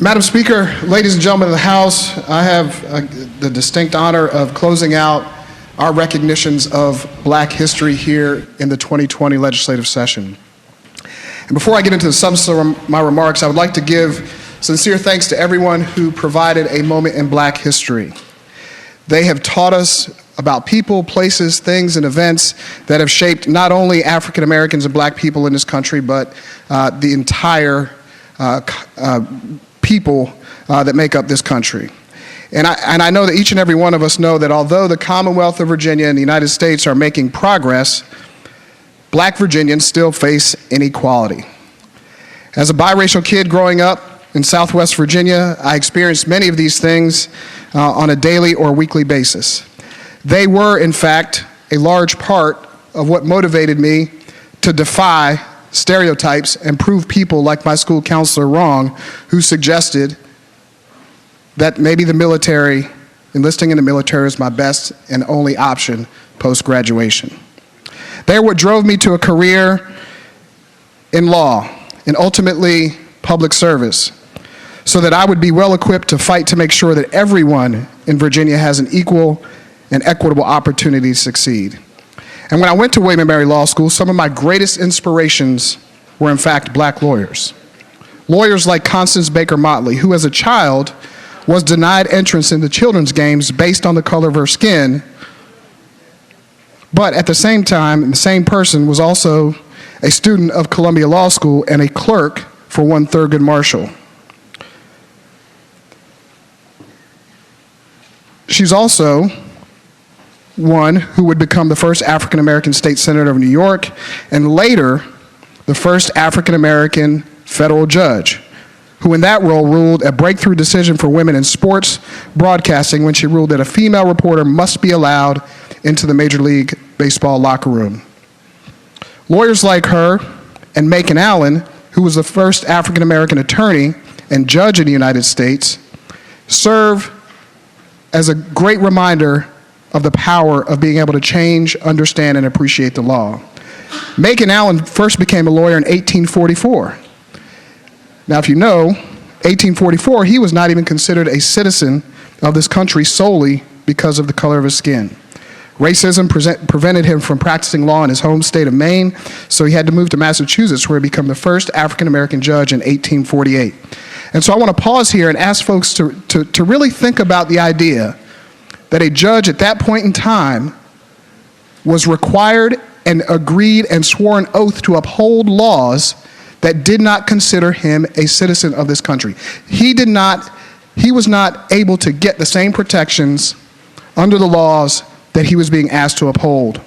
Madam Speaker, ladies and gentlemen of the House, I have the distinct honor of closing out our recognitions of Black history here in the 2020 legislative session. And before I get into the substance of my remarks, I would like to give sincere thanks to everyone who provided a moment in Black history. They have taught us about people, places, things, and events that have shaped not only African Americans and Black people in this country, but the entire people that make up this country. And I know that each and every one of us know that although the Commonwealth of Virginia and the United States are making progress, Black Virginians still face inequality. As a biracial kid growing up in Southwest Virginia, I experienced many of these things on a daily or weekly basis. They were, in fact, a large part of what motivated me to defy stereotypes and prove people like my school counselor wrong, who suggested that maybe enlisting in the military is my best and only option post-graduation. They're what drove me to a career in law and ultimately public service, so that I would be well equipped to fight to make sure that everyone in Virginia has an equal and equitable opportunity to succeed. And when I went to William & Mary Law School, some of my greatest inspirations were in fact Black lawyers. Lawyers like Constance Baker Motley, who as a child was denied entrance into children's games based on the color of her skin, but at the same time, the same person was also a student of Columbia Law School and a clerk for one Thurgood Marshall. She's also one who would become the first African-American state senator of New York, and later the first African-American federal judge, who in that role ruled a breakthrough decision for women in sports broadcasting when she ruled that a female reporter must be allowed into the Major League Baseball locker room. Lawyers like her and Macon Allen, who was the first African-American attorney and judge in the United States, serve as a great reminder of the power of being able to change, understand, and appreciate the law. Macon Allen first became a lawyer in 1844. Now, if you know, 1844, he was not even considered a citizen of this country solely because of the color of his skin. Racism prevented him from practicing law in his home state of Maine, so he had to move to Massachusetts, where he became the first African-American judge in 1848. And so I want to pause here and ask folks to really think about the idea that a judge at that point in time was required and agreed and swore an oath to uphold laws that did not consider him a citizen of this country. He was not able to get the same protections under the laws that he was being asked to uphold.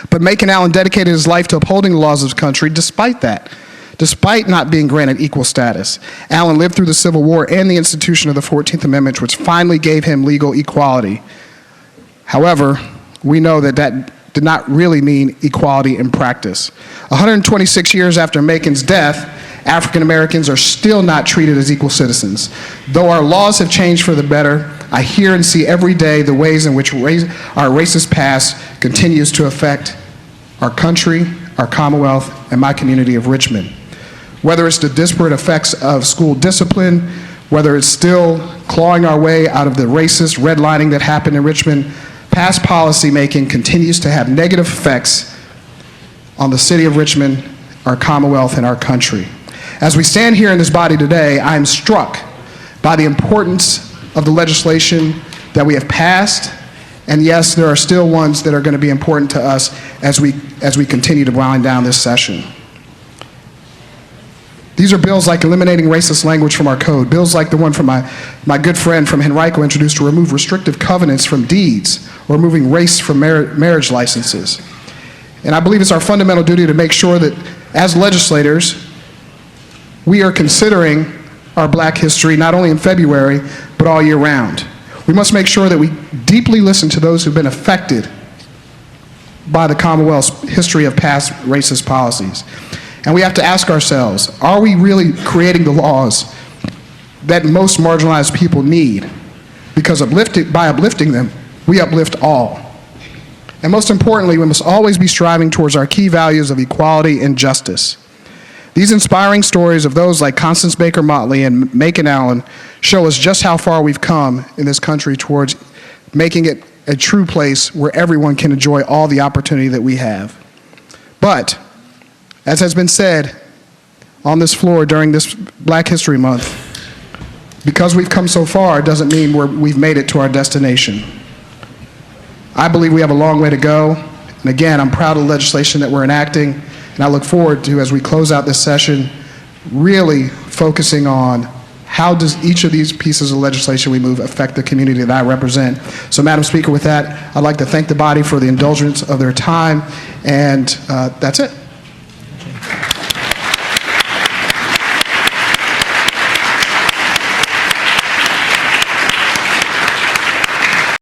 But Macon Allen dedicated his life to upholding the laws of his country despite that. Despite not being granted equal status, Allen lived through the Civil War and the institution of the 14th Amendment, which finally gave him legal equality. However, we know that that did not really mean equality in practice. 126 years after Macon's death, African Americans are still not treated as equal citizens. Though our laws have changed for the better, I hear and see every day the ways in which our racist past continues to affect our country, our Commonwealth, and my community of Richmond. Whether it's the disparate effects of school discipline, whether it's still clawing our way out of the racist redlining that happened in Richmond, past policymaking continues to have negative effects on the city of Richmond, our Commonwealth, and our country. As we stand here in this body today, I am struck by the importance of the legislation that we have passed, and yes, there are still ones that are going to be important to us as we continue to wind down this session. These are bills like eliminating racist language from our code, bills like the one from my good friend from Henrico introduced to remove restrictive covenants from deeds, or removing race from marriage licenses. And I believe it's our fundamental duty to make sure that as legislators, we are considering our Black history not only in February, but all year round. We must make sure that we deeply listen to those who've been affected by the Commonwealth's history of past racist policies. And we have to ask ourselves, are we really creating the laws that most marginalized people need? Because by uplifting them, we uplift all. And most importantly, we must always be striving towards our key values of equality and justice. These inspiring stories of those like Constance Baker Motley and Macon Allen show us just how far we've come in this country towards making it a true place where everyone can enjoy all the opportunity that we have. But, as has been said on this floor during this Black History Month, because we've come so far doesn't mean we've made it to our destination. I believe we have a long way to go, and again, I'm proud of the legislation that we're enacting, and I look forward to, as we close out this session, really focusing on how does each of these pieces of legislation we move affect the community that I represent. So, Madam Speaker, with that, I'd like to thank the body for the indulgence of their time, and that's it.